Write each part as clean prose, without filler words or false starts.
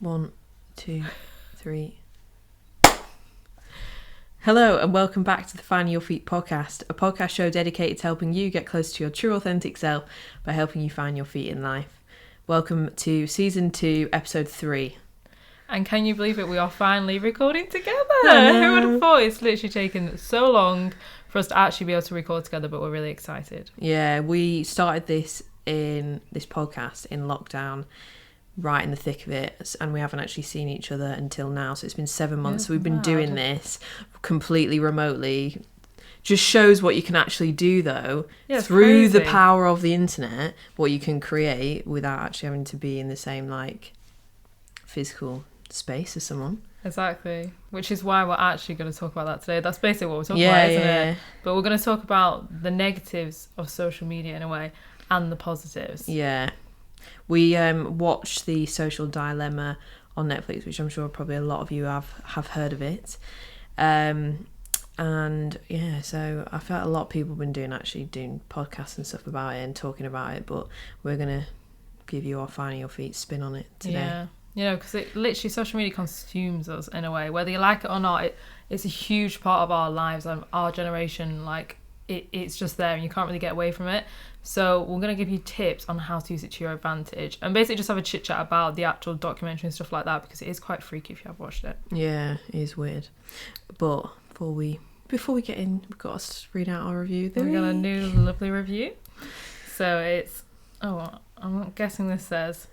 1, 2, 3. Hello and welcome back to the Finding Your Feet podcast, a podcast show dedicated to helping you get closer to your true authentic self by helping you find your feet in life. Welcome to season 2, episode 3. And can you believe it? We are finally recording together. Who would have thought? It's literally taken so long for us to actually be able to record together, but we're really excited. Yeah, we started this podcast in lockdown, right in the thick of it, and we haven't actually seen each other until now. So it's been 7 months. Yeah, so we've been doing this completely remotely. Just shows what you can actually do, though, through the power of the internet, what you can create without actually having to be in the same physical space as someone. Exactly, which is why we're actually going to talk about that today. That's basically what we're talking about, isn't it? But we're going to talk about the negatives of social media in a way and the positives. Yeah. We watched The Social Dilemma on Netflix, which I'm sure probably a lot of you have heard of it. And yeah, so I felt a lot of people have been doing podcasts and stuff about it and talking about it, but we're going to give you our Finding Your Feet spin on it today. Yeah, because it literally, social media consumes us in a way, whether you like it or not. It's a huge part of our lives and our generation. It's just there and you can't really get away from it. So we're going to give you tips on how to use it to your advantage and basically just have a chit chat about the actual documentary and stuff like that, because it is quite freaky if you have watched it. Yeah, it is weird. But before we get in, we've got to read out our review. We've got a new lovely review. So it's, I'm guessing this says,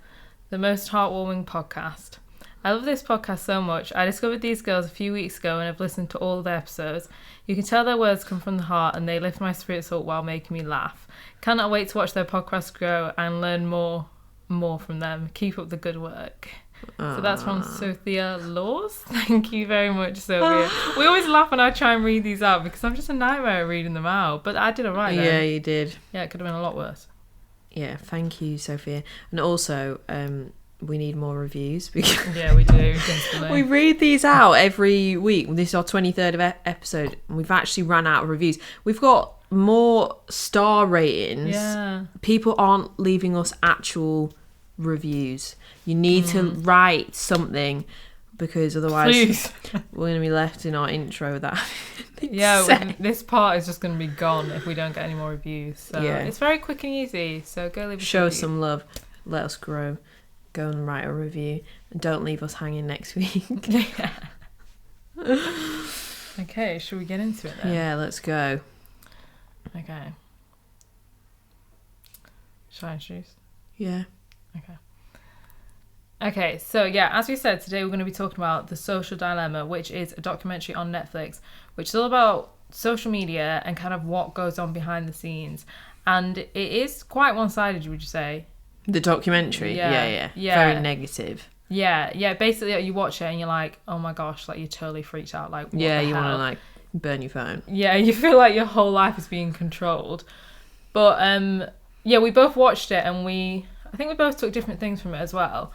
the most heartwarming podcast. I love this podcast so much. I discovered these girls a few weeks ago and I've listened to all of their episodes. You can tell their words come from the heart and they lift my spirits up while making me laugh. Cannot wait to watch their podcast grow and learn more from them. Keep up the good work. So that's from Sophia Laws. Thank you very much, Sophia. We always laugh when I try and read these out because I'm just a nightmare at reading them out. But I did all right then. Yeah, you did. Yeah, it could have been a lot worse. Yeah, thank you, Sophia. And also, we need more reviews because yeah, we do. Definitely. We read these out every week. This is our 23rd episode, and we've actually run out of reviews. We've got more star ratings. Yeah. People aren't leaving us actual reviews. You need to write something, because otherwise we're going to be left in our intro with that. This part is just going to be gone if we don't get any more reviews. So it's very quick and easy. So go leave us Show us some love. Let us grow. Go and write a review. And don't leave us hanging next week. Yeah. Okay, should we get into it then? Yeah, let's go. Okay. Shall I introduce? Yeah. Okay, so as we said, today we're going to be talking about The Social Dilemma, which is a documentary on Netflix, which is all about social media and kind of what goes on behind the scenes. And it is quite one-sided, would you say? The documentary? Yeah. Very negative. Yeah. Basically, you watch it and you're like, oh my gosh, you're totally freaked out. What you the hell? want to burn your phone. Yeah, you feel like your whole life is being controlled. But we both watched it and I think we both took different things from it as well.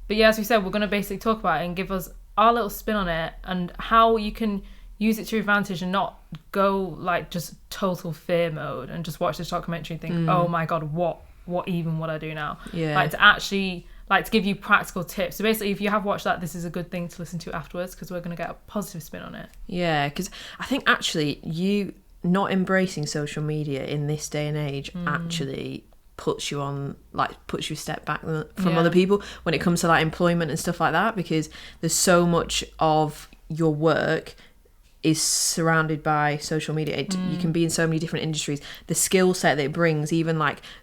But as we said, we're going to basically talk about it and give us our little spin on it and how you can use it to your advantage and not go just total fear mode and just watch this documentary and think, oh my God, what even would I do now? Yeah. To actually, to give you practical tips. So basically, if you have watched that, this is a good thing to listen to afterwards, because we're going to get a positive spin on it. Yeah, because I think actually you not embracing social media in this day and age actually puts you a step back from other people when it comes to employment and stuff like that, because there's so much of your work is surrounded by social media. You can be in so many different industries. The skill set that it brings, even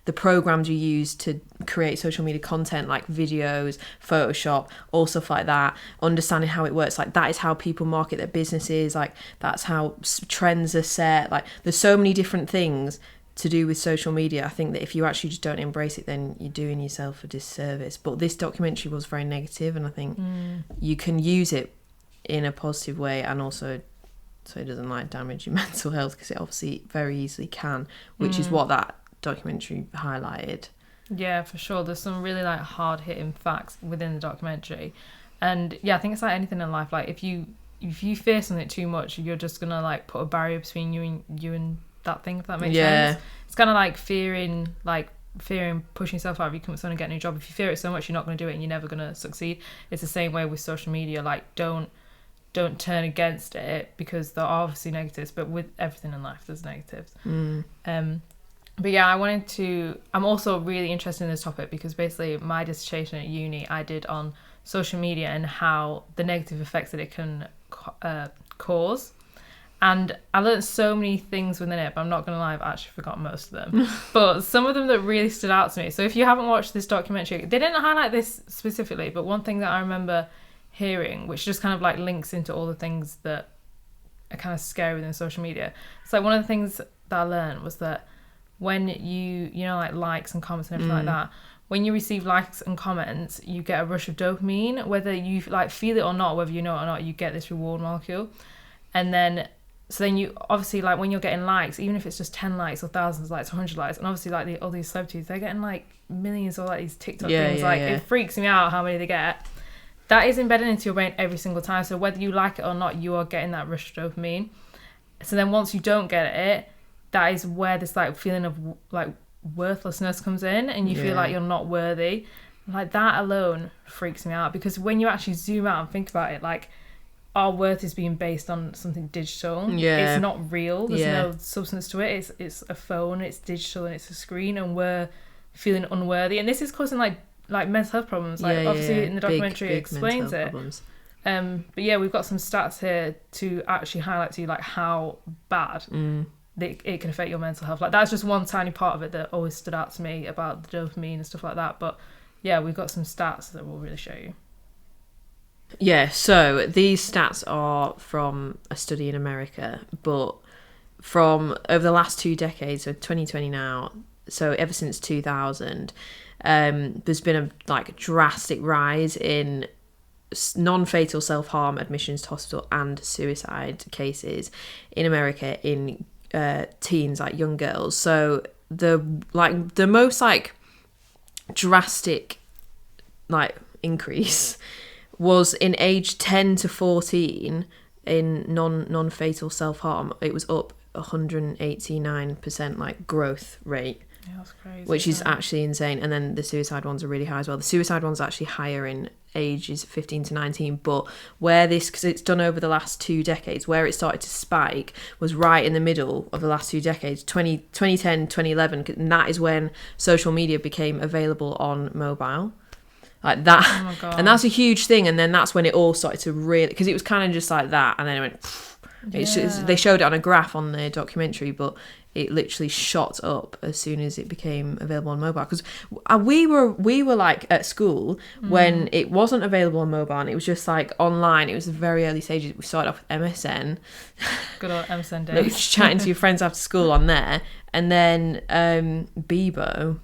the programs you use to create social media content, like videos, Photoshop, all stuff like that, understanding how it works, that is how people market their businesses, that's how trends are set. There's so many different things to do with social media. I think that if you actually just don't embrace it, then you're doing yourself a disservice. But this documentary was very negative, and I think you can use it in a positive way, and also so it doesn't damage your mental health, because it obviously very easily can, which is what that documentary highlighted. Yeah, for sure. There's some really hard hitting facts within the documentary, and I think it's anything in life. If you fear something too much, you're just gonna put a barrier between you and that thing, if that makes sense. It's kind of fearing fearing pushing yourself out of your comfort zone and getting a new job. If you fear it so much, you're not going to do it and you're never going to succeed. It's the same way with social media. Like, don't turn against it, because there are obviously negatives, but with everything in life there's negatives. But yeah, I'm also really interested in this topic because basically my dissertation at uni I did on social media and how the negative effects that it can cause. And I learned so many things within it, but I'm not going to lie, I've actually forgotten most of them. But some of them that really stood out to me. So if you haven't watched this documentary, they didn't highlight this specifically, but one thing that I remember hearing, which just kind of like links into all the things that are kind of scary within social media. It's like one of the things that I learned was that when you know, like likes and comments and everything like that, when you receive likes and comments, you get a rush of dopamine, whether you like feel it or not, whether you know it or not, you get this reward molecule. And then so then you obviously, like, when you're getting likes, even if it's just 10 likes or thousands of likes or 100 likes, and obviously like all these celebrities, they're getting like millions or like these TikTok things. It freaks me out how many they get. That is embedded into your brain every single time. So whether you like it or not, you are getting that rush of dopamine. So then once you don't get it, that is where this like feeling of like worthlessness comes in, and you feel like you're not worthy. Like, that alone freaks me out, because when you actually zoom out and think about it, like, our worth is being based on something digital. It's not real. There's no substance to it. It's a phone, it's digital, and it's a screen, and we're feeling unworthy. And this is causing like mental health problems. Like, obviously in the documentary it explains it. But yeah, we've got some stats here to actually highlight to you like how bad it can affect your mental health. Like, that's just one tiny part of it that always stood out to me about the dopamine and stuff like that. But yeah, we've got some stats that will really show you. Yeah, so these stats are from a study in America, but from over the last 2 decades, so 2020 now, so ever since 2000, there's been a like drastic rise in non-fatal self-harm admissions to hospital and suicide cases in America in teens, like young girls. So the most like drastic like increase was in age 10 to 14 in non-fatal self-harm. It was up 189% like growth rate. Yeah, that's crazy. Which is actually insane. And then the suicide ones are really high as well. The suicide ones are actually higher in ages 15 to 19, but where this, because it's done over the last 2 decades, where it started to spike was right in the middle of the last 2 decades, 2010, 2011, and that is when social media became available on mobile. Like that. Oh my God. And that's a huge thing. And then that's when it all started to really, because it was kind of just like that, and then it went they showed it on a graph on the documentary, but it literally shot up as soon as it became available on mobile. Because we were like at school when it wasn't available on mobile, and it was just like online. It was the very early stages. We started off with MSN. Good old MSN days. Like, chatting to your friends after school on there. And then Bebo.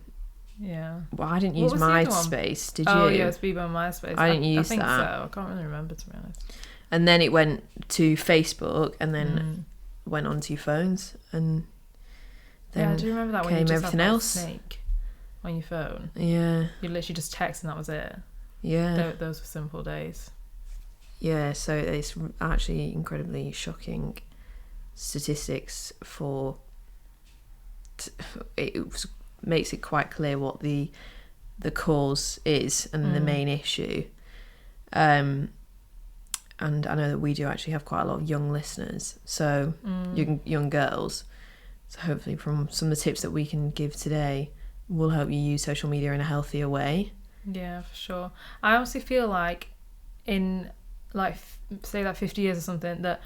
Yeah. Well, I didn't use MySpace. Did you? Oh yeah, it's Bebo and MySpace. I didn't use that. that. So. I can't really remember, to be honest. And then it went to Facebook, and then went onto your phones, and then I do remember that when you came just everything had, like, else. Snake on your phone. Yeah. You literally just text and that was it. Yeah. Those were simple days. Yeah, so it's actually incredibly shocking statistics for... It makes it quite clear what the cause is and the main issue. And I know that we do actually have quite a lot of young listeners, so young girls. So hopefully from some of the tips that we can give today will help you use social media in a healthier way. Yeah, for sure. I honestly feel like in like say like 50 years or something, that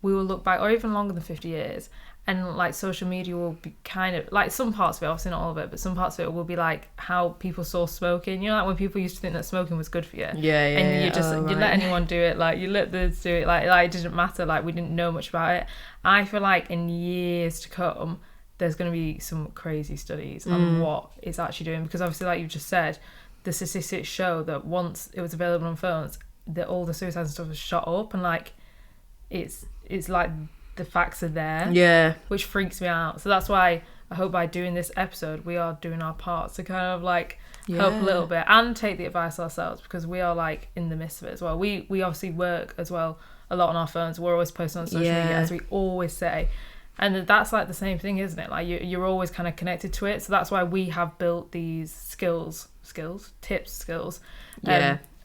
we will look back, or even longer than 50 years, and like social media will be kind of like, some parts of it, obviously not all of it, but some parts of it will be like how people saw smoking. You know, like when people used to think that smoking was good for you. And you just you let anyone do it, like you let them do it, like it didn't matter, like we didn't know much about it. I feel like in years to come there's going to be some crazy studies on what it's actually doing, because obviously, like you just said, the statistics show that once it was available on phones, that all the suicides and stuff was shot up, and like it's like the facts are there, which freaks me out. So that's why I hope by doing this episode we are doing our part to kind of like help a little bit and take the advice ourselves, because we are like in the midst of it as well. We obviously work as well a lot on our phones. We're always posting on social media, as we always say, And that's like the same thing, isn't it? Like you're always kind of connected to it. So that's why we have built these skills,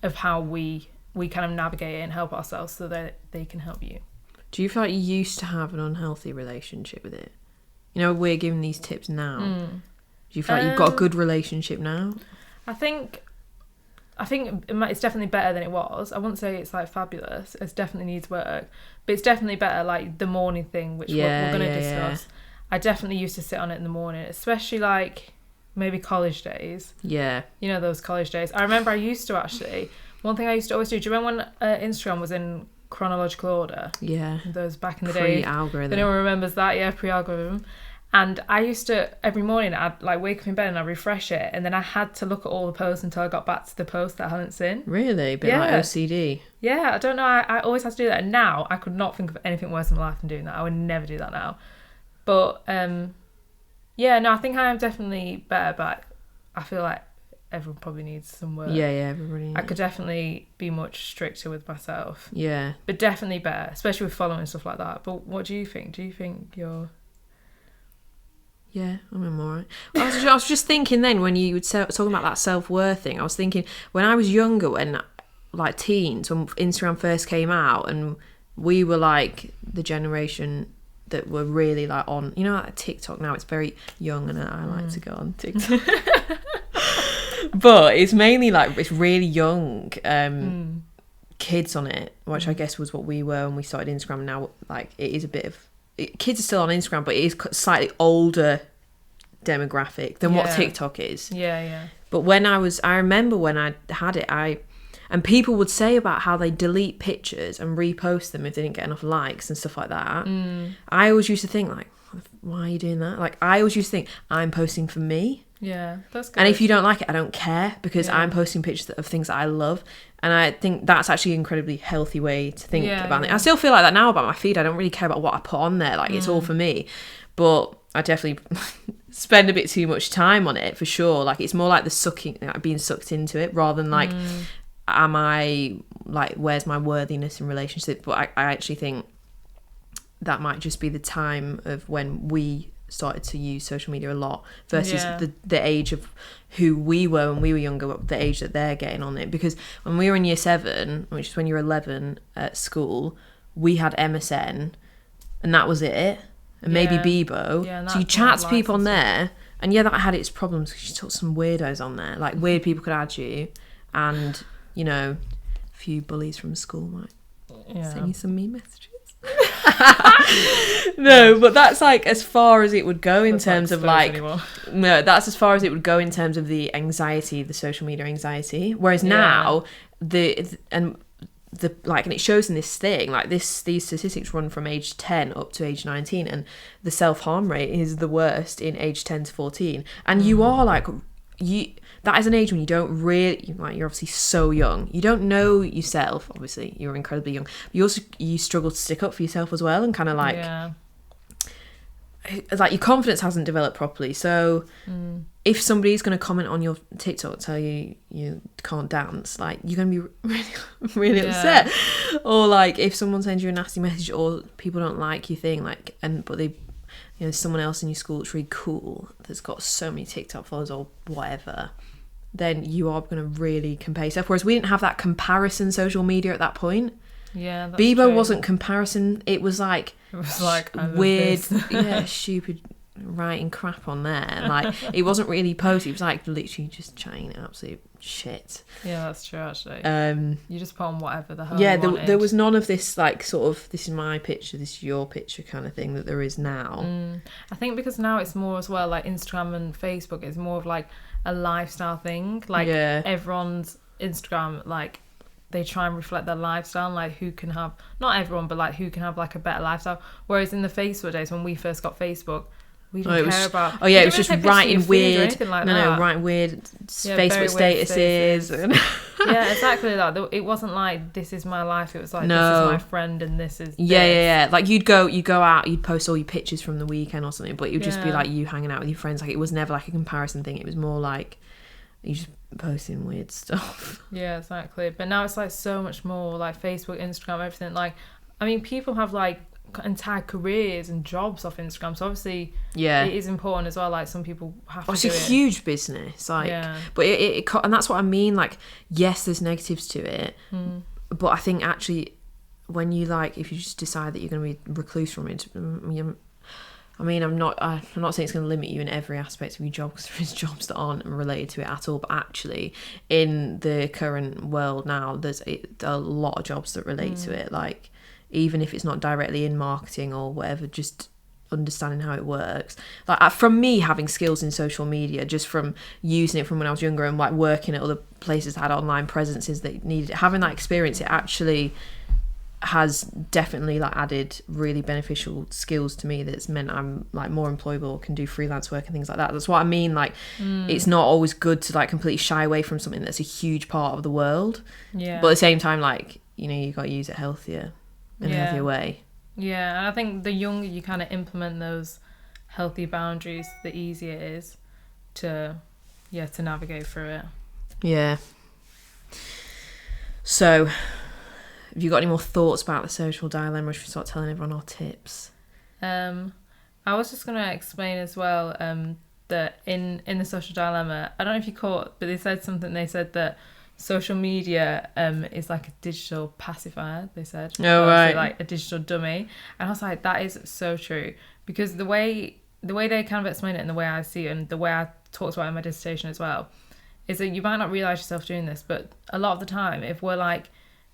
of how we kind of navigate it and help ourselves so that they can help you. Do you feel like you used to have an unhealthy relationship with it? You know, we're giving these tips now. Do you feel like you've got a good relationship now? I think it's definitely better than it was. I wouldn't say it's like fabulous. It definitely needs work, but it's definitely better. Like the morning thing, which we're going to discuss. Yeah. I definitely used to sit on it in the morning, especially like maybe college days. Yeah. You know, those college days. I remember I used to actually, one thing I used to always do you remember when Instagram was in chronological order? Yeah. Those back in the day. Pre-algorithm. If anyone remembers that, yeah, pre-algorithm. And I used to, every morning, I'd like wake up in bed and I'd refresh it. And then I had to look at all the posts until I got back to the post that I hadn't seen. Really? A bit like OCD? Yeah, I don't know. I always had to do that. And now I could not think of anything worse in my life than doing that. I would never do that now. But, yeah, no, I think I am definitely better. But I feel like everyone probably needs some work. Yeah, everybody. I could definitely be much stricter with myself. Yeah. But definitely better, especially with following stuff like that. But what do you think? Do you think you're... Yeah, I'm alright. I was just thinking then when you were talking about that self-worth thing, I was thinking when I was younger, when like teens, when Instagram first came out and we were like the generation that were really like on, you know, like TikTok now, it's very young and I like to go on TikTok. But it's mainly like, it's really young kids on it, which I guess was what we were when we started Instagram. Now, like, it is a bit of... kids are still on Instagram, but it is slightly older demographic than what TikTok is. Yeah. But when I remember when I had it, and people would say about how they delete pictures and repost them if they didn't get enough likes and stuff like that. I always used to think like, why are you doing that? Like, I always used to think, I'm posting for me. Yeah, that's good. And if you don't like it, I don't care, because I'm posting pictures of things that I love. And I think that's actually an incredibly healthy way to think about it. I still feel like that now about my feed. I don't really care about what I put on there. Like, it's all for me. But I definitely spend a bit too much time on it, for sure. Like, it's more like being sucked into it, rather than like, am I, like, where's my worthiness in relationship? But I actually think that might just be the time of when we started to use social media a lot versus the age of who we were when we were younger, the age that they're getting on it. Because when we were in year 7, which is when you're 11 at school, we had MSN and that was it, and maybe Bebo. So you chat to people on there, and that had its problems because you took some weirdos on there, like weird people could add you, and you know, a few bullies from school might send you some mean messages. No, but that's like as far as it would go in terms of like no, that's as far as it would go in terms of the anxiety, the social media anxiety. Whereas now and it shows in this thing, like these statistics run from age 10 up to age 19, and the self-harm rate is the worst in age 10 to 14. And you are like, that is an age when you don't really, like, you're obviously so young, you don't know yourself. Obviously you're incredibly young, but you struggle to stick up for yourself as well, and kind of like like your confidence hasn't developed properly. So if somebody's going to comment on your TikTok, tell you can't dance, like, you're going to be really, really upset. Or like if someone sends you a nasty message, or people don't like your thing, like, but they, you know, someone else in your school that's really cool, that's got so many TikTok followers or whatever, then you are going to really compare yourself. Whereas we didn't have that comparison social media at that point. Yeah, that's Bebo true. Wasn't comparison. It was like weird, stupid writing crap on there. Like, it wasn't really posted. It was like literally just chatting absolute shit. Yeah, that's true. Actually, you just put on whatever the hell. Yeah, there was none of this like sort of, this is my picture, this is your picture kind of thing that there is now. I think because now it's more as well, like Instagram and Facebook is more of like a lifestyle thing. Like everyone's Instagram, like, they try and reflect their lifestyle, like who can have, not everyone, but like who can have like a better lifestyle. Whereas in the Facebook days, when we first got Facebook, we didn't care about. Oh yeah, it was just writing weird. Writing weird Facebook statuses. Yeah, exactly that. It wasn't like, this is my life. It was like, this is my friend, and this is. Yeah. Like you'd go out, you'd post all your pictures from the weekend or something, but it would just be like you hanging out with your friends. Like, it was never like a comparison thing. It was more like you just posting weird stuff. Yeah, exactly. But now it's like so much more, like Facebook, Instagram, everything. Like, I mean, people have like entire careers and jobs off Instagram. So obviously, it is important as well. Like some people have to. It's a huge business, like, but it and that's what I mean. Like, yes, there's negatives to it, but I think actually, when you like, if you just decide that you're going to be recluse from it, I mean, I'm not saying it's going to limit you in every aspect of your job, because there is jobs that aren't related to it at all. But actually, in the current world now, there's a lot of jobs that relate to it. Like, even if it's not directly in marketing or whatever, just understanding how it works. Like, from me having skills in social media, just from using it from when I was younger and like working at other places that had online presences that needed it, having that experience, it actually has definitely like added really beneficial skills to me that's meant I'm like more employable, can do freelance work and things like that. That's what I mean. Like, it's not always good to like completely shy away from something that's a huge part of the world, but at the same time, like, you know, you got to use it healthier in a healthier way. And I think the younger you kind of implement those healthy boundaries, the easier it is to navigate through it. So have you got any more thoughts about the social dilemma, or should we start telling everyone our tips? I was just going to explain as well that in the social dilemma, I don't know if you caught, but they said something. They said that social media is like a digital pacifier, they said. Oh, right. Like a digital dummy. And I was like, that is so true. Because the way they kind of explain it and the way I see it and the way I talked about it in my dissertation as well, is that you might not realise yourself doing this, but a lot of the time, if we're like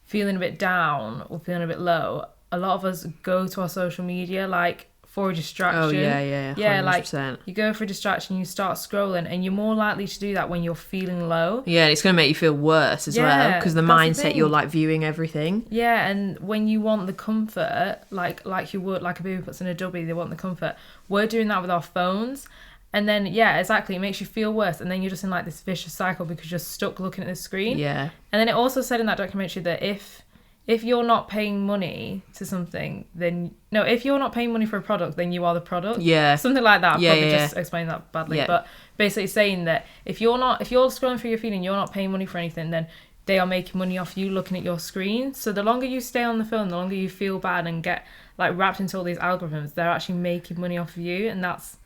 feeling a bit down or feeling a bit low, a lot of us go to our social media like for a distraction. Oh yeah, 100%. Like you go for a distraction, you start scrolling, and you're more likely to do that when you're feeling low. Yeah, it's going to make you feel worse as well, because the mindset, you're like viewing everything. Yeah, and when you want the comfort, like you would, like a baby puts in a dubby, they want the comfort. We're doing that with our phones. And then, exactly, it makes you feel worse. And then you're just in like this vicious cycle because you're stuck looking at the screen. Yeah. And then it also said in that documentary that if you're not paying money to something, then... No, if you're not paying money for a product, then you are the product. Yeah. Something like that. Probably just explained that badly. Yeah. But basically saying that if you're scrolling through your feed and you're not paying money for anything, then they are making money off you looking at your screen. So the longer you stay on the phone, the longer you feel bad and get like wrapped into all these algorithms, they're actually making money off of you. And that's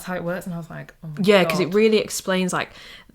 how it works. And I was like, oh my God. Yeah, because it really explains, like,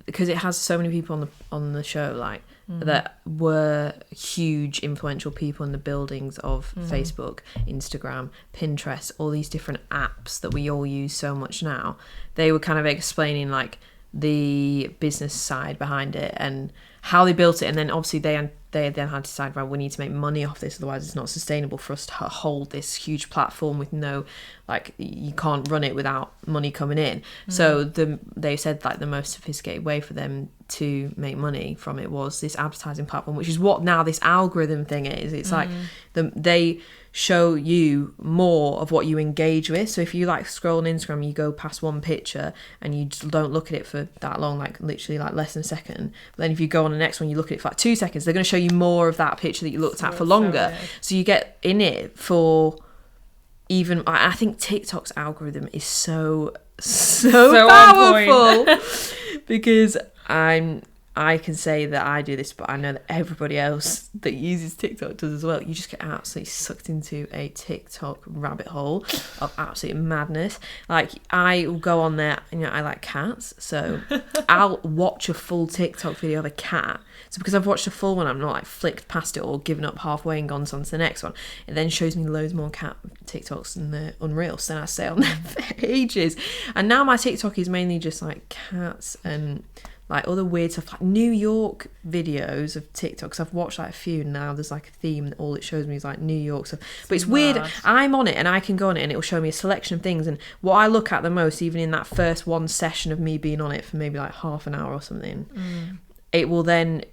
because it has so many people on the show, like, that were huge influential people in the buildings of Facebook, Instagram, Pinterest, all these different apps that we all use so much now. They were kind of explaining like the business side behind it and how they built it, and then obviously they then had to decide, right, we need to make money off this, otherwise it's not sustainable for us to hold this huge platform with no, like, you can't run it without money coming in. So they said like the most sophisticated way for them to make money from it was this advertising platform, which is what now this algorithm thing is. It's like they show you more of what you engage with. So if you like scroll on Instagram, you go past one picture and you just don't look at it for that long, like literally like less than a second. But then if you go on the next one, you look at it for like 2 seconds, they're going to show you more of that picture that you looked at for longer. So you get in it for even... I think TikTok's algorithm is so powerful because I can say that I do this, but I know that everybody else that uses TikTok does as well. You just get absolutely sucked into a TikTok rabbit hole of absolute madness. Like, I will go on there, and, you know, I like cats, so I'll watch a full TikTok video of a cat. So because I've watched a full one, I'm not like flicked past it or given up halfway and gone on to the next one. It then shows me loads more cat TikToks, and they're unreal. So then I stay on there for ages. And now my TikTok is mainly just like cats and like other weird stuff, like New York videos of TikToks. I've watched like a few now. There's like a theme that all it shows me is like New York stuff. But it's weird. I'm on it and I can go on it and it will show me a selection of things. And what I look at the most, even in that first one session of me being on it for maybe like half an hour or something, it will then,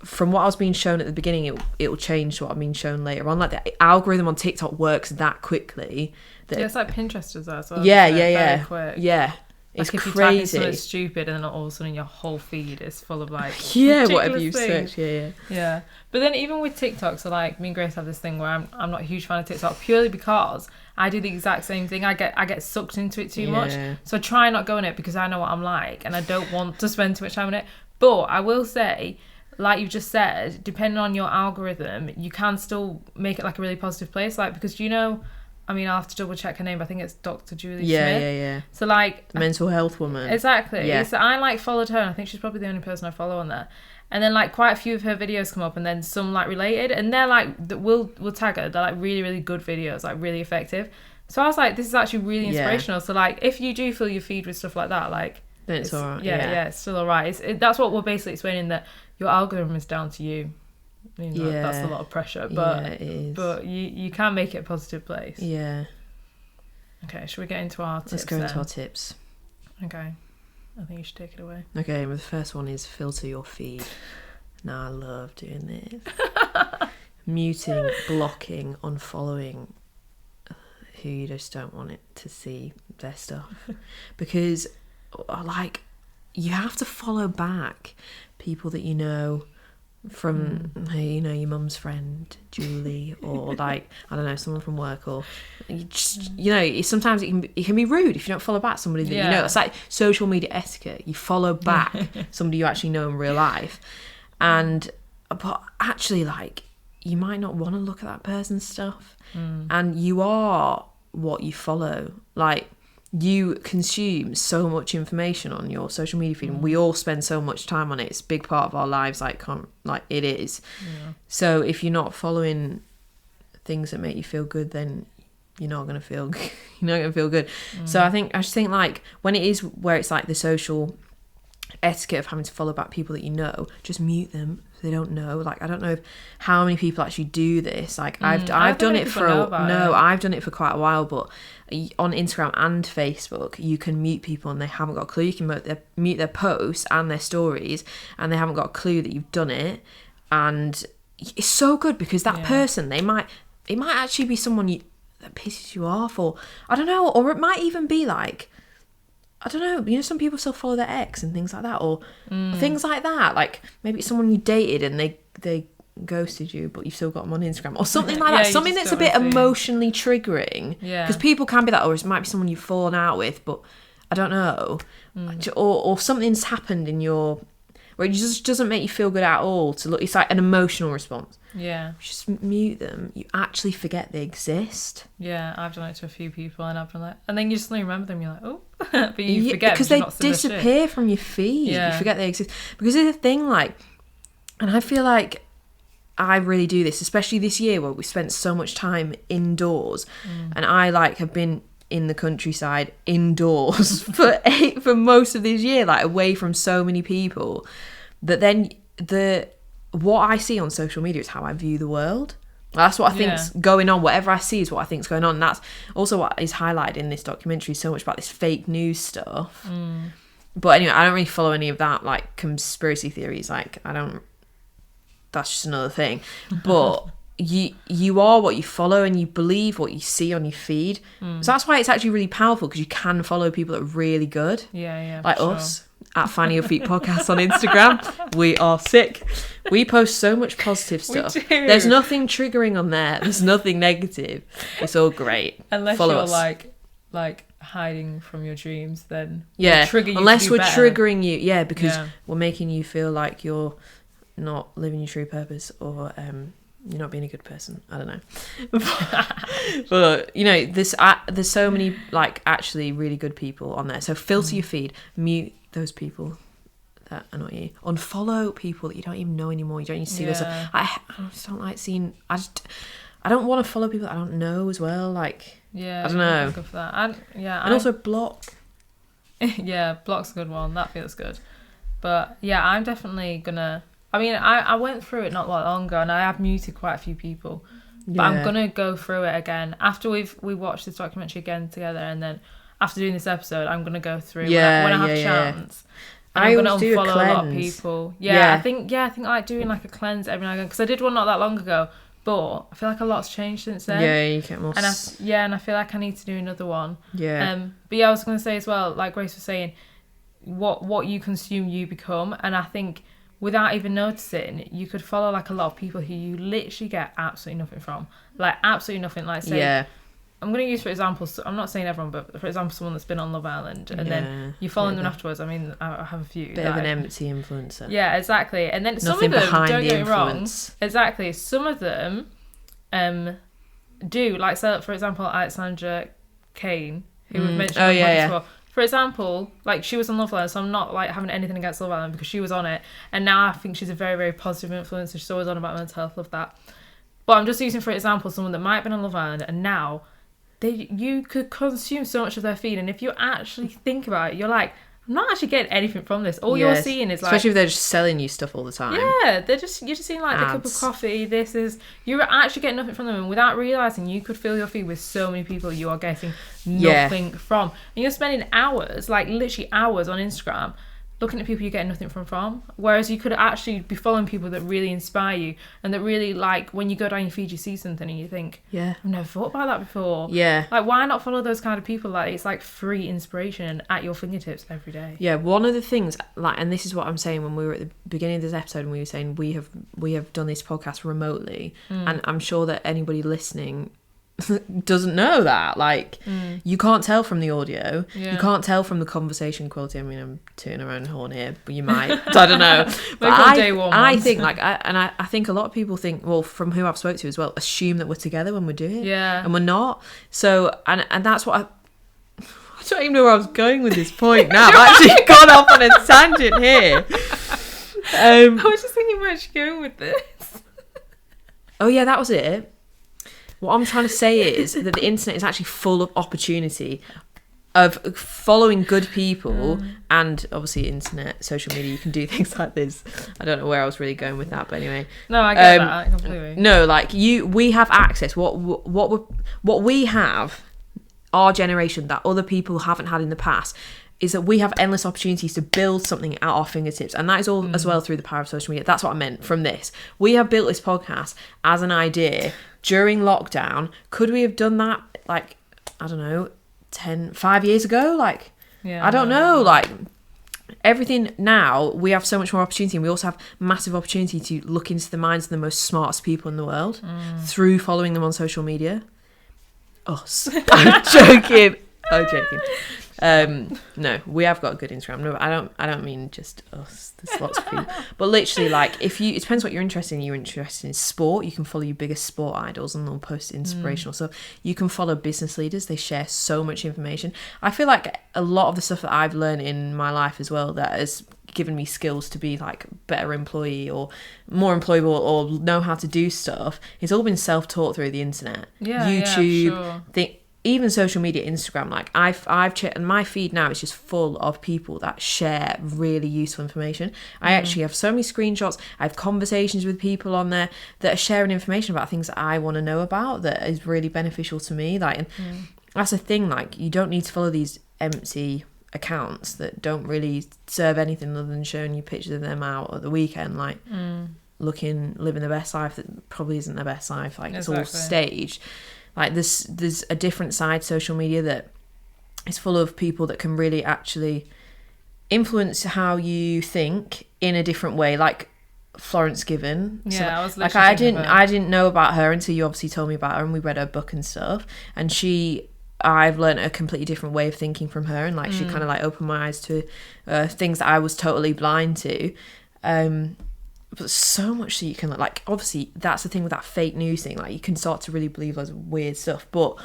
from what I was being shown at the beginning, it will change to what I'm being shown later on. Like the algorithm on TikTok works that quickly. That, it's like Pinterest does that as well. Yeah. Very quick. Yeah. It's like if crazy. You type in something stupid and then all of a sudden your whole feed is full of like whatever you search. Yeah. But then even with TikTok, so like me and Grace have this thing where I'm not a huge fan of TikTok purely because I do the exact same thing. I get sucked into it too much. So I try not go on it because I know what I'm like and I don't want to spend too much time on it. But I will say, like you've just said, depending on your algorithm, you can still make it like a really positive place. Like, because, you know, I mean, I'll have to double check her name, but I think it's Dr. Julie Yeah, Smith. yeah. So, like... The mental health woman. Exactly. Yeah. So I, like, followed her, and I think she's probably the only person I follow on there. And then, like, quite a few of her videos come up, and then some, like, related. And they're, like, we'll tag her. They're, like, really, really good videos, like, really effective. So I was like, this is actually really inspirational. So, like, if you do fill your feed with stuff like that, like... Then it's all right. Yeah, it's still all right. That's what we're basically explaining, that your algorithm is down to you. I mean, that's a lot of pressure. But, it is. But you can make it a positive place. Yeah. Okay, should we get into our tips? Let's go into our tips. Okay. I think you should take it away. Okay, well, the first one is filter your feed. Now, I love doing this. Muting, blocking, unfollowing who you just don't want it to see their stuff. Because, like, you have to follow back people that you know from, you know, your mum's friend, Julie, or, like, I don't know, someone from work, or you just, you know, sometimes it can be rude if you don't follow back somebody that you know. It's like social media etiquette. You follow back somebody you actually know in real life. But actually, like, you might not want to look at that person's stuff. And you are what you follow. Like, you consume so much information on your social media feed, and we all spend so much time on it. It's a big part of our lives, like it is. So if you're not following things that make you feel good, then you're not gonna feel good. So I just think like when it is where it's like the social etiquette of having to follow back people that you know, just mute them if they don't know. Like, I don't know how many people actually do this. Like, I've done it for I've done it for quite a while, but on Instagram and Facebook you can mute people and they haven't got a clue. You can mute their posts and their stories and they haven't got a clue that you've done it. And it's so good because that person, it might actually be someone that pisses you off, or I don't know, or it might even be like, I don't know, you know, some people still follow their ex and things like that, or things like that. Like, maybe it's someone you dated and they ghosted you, but you've still got them on Instagram, or something like that. Something that's a bit emotionally triggering. Yeah. Because people can be that, or it might be someone you've fallen out with, but I don't know. Or something's happened in where it just doesn't make you feel good at all to look. It's like an emotional response. Yeah. Just mute them. You actually forget they exist. Yeah, I've done it to a few people, and I've been like, and then you suddenly remember them. You're like, oh, but you forget because they disappear from your feed. Yeah. You forget they exist because it's a thing. Like, and I feel like I really do this, especially this year where we spent so much time indoors, and I like have been in the countryside indoors for most of this year, like away from so many people, that then what I see on social media is how I view the world. That's what I think's going on. Whatever I see is what I think's going on. And that's also what is highlighted in this documentary, so much about this fake news stuff. But anyway, I don't really follow any of that, like conspiracy theories. Like, that's just another thing. But you are what you follow, and you believe what you see on your feed. So that's why it's actually really powerful, because you can follow people that are really good. Like us at Fanny Your Feet Podcast on Instagram. We are sick. We post so much positive stuff. There's nothing triggering on there. There's nothing negative. It's all great. Unless follow you're us. like hiding from your dreams, then trigger you. Unless we're triggering you, because we're making you feel like you're not living your true purpose, or you're not being a good person. I don't know. But you know, there's so many like actually really good people on there. So filter your feed, mute those people that annoy you, unfollow people that you don't even know anymore. You don't even see this. I just don't like seeing. I don't want to follow people that I don't know as well. Like, I don't know. Good for that. And also block. Block's a good one. That feels good. But yeah, I'm definitely gonna. I mean, I went through it not that long ago, and I have muted quite a few people. But I'm gonna go through it again after we watched this documentary again together, and then after doing this episode, I'm gonna go through when I have a chance. And I'm gonna unfollow a lot of people. I think like doing like a cleanse every now and again, because I did one not that long ago, but I feel like a lot's changed since then. Yeah, you get more. And I feel like I need to do another one. Yeah. But I was gonna say as well, like Grace was saying, what you consume, you become, and I think, without even noticing, you could follow like a lot of people who you literally get absolutely nothing from. Like, absolutely nothing. Like, say, I'm going to use, for example, I'm not saying everyone, but for example, someone that's been on Love Island, and then you follow them afterwards. I mean, I have a few. Bit of an empty influencer. Yeah, exactly. And then nothing some of them, behind don't the get me wrong. influence. Exactly. Some of them do, like, so for example, Alexandra Kane, who we've mentioned on the podcast before. For example, like, she was on Love Island, so I'm not, like, having anything against Love Island because she was on it, and now I think she's a very, very positive influence, and she's always on about mental health, love that. But I'm just using, for example, someone that might have been on Love Island, and now you could consume so much of their feed, and if you actually think about it, you're like, I'm not actually getting anything from this. All you're seeing is, like... Especially if they're just selling you stuff all the time. Yeah, you're just seeing, like, ads. The cup of coffee, you're actually getting nothing from them, and without realising, you could fill your feed with so many people you are getting nothing from. And you're spending hours, like, literally hours on Instagram, looking at people you're getting nothing from. Whereas you could actually be following people that really inspire you, and that really, like, when you go down your feed, you see something and you think, I've never thought about that before. Yeah. Like, why not follow those kind of people? Like, it's like free inspiration at your fingertips every day. Yeah, one of the things, like, and this is what I'm saying when we were at the beginning of this episode, and we were saying we have done this podcast remotely, and I'm sure that anybody listening doesn't know that, like, you can't tell from the audio, you can't tell from the conversation quality. I mean, I'm tooting around horn here, but you might. I don't know. But I think, like, I think a lot of people think, well, from who I've spoke to as well, assume that we're together when we're doing it, and we're not. So, and that's what I don't even know where I was going with this point now. I've actually gone off on a tangent here. I was just thinking, where's she going with this? Oh yeah, that was it. What I'm trying to say is that the internet is actually full of opportunity of following good people, and obviously internet, social media, you can do things like this. I don't know where I was really going with that, but anyway. No, I get that completely. No, like, we have access. What we have, our generation, that other people haven't had in the past, is that we have endless opportunities to build something at our fingertips, and that is all as well through the power of social media. That's what I meant from this. We have built this podcast as an idea during lockdown. Could we have done that, like, I don't know, 5 years ago? Like, I don't know. Like, everything now, we have so much more opportunity, and we also have massive opportunity to look into the minds of the most smartest people in the world through following them on social media. Us. I'm joking. No, we have got a good Instagram. No, I don't mean just us. There's lots of people. But literally, like, it depends what you're interested in. You're interested in sport, you can follow your biggest sport idols, and they'll post inspirational stuff. You can follow business leaders. They share so much information. I feel like a lot of the stuff that I've learned in my life as well, that has given me skills to be, like, better employee or more employable or know how to do stuff, it's all been self-taught through the internet. YouTube, even social media, Instagram. Like, I've checked, and my feed now is just full of people that share really useful information. I actually have so many screenshots. I have conversations with people on there that are sharing information about things that I want to know about, that is really beneficial to me. Like, and that's the thing. Like, you don't need to follow these empty accounts that don't really serve anything other than showing you pictures of them out at the weekend, like living the best life that probably isn't the best life. Like, it's all staged. Like, there's a different side to social media that is full of people that can really actually influence how you think in a different way. Like Florence Given. Yeah, so, I was like, I didn't know about her until you obviously told me about her, and we read her book and stuff. And I've learned a completely different way of thinking from her, and, like, she kind of, like, opened my eyes to things that I was totally blind to. But so much that you can, like, obviously that's the thing with that fake news thing, like, you can start to really believe loads of weird stuff, but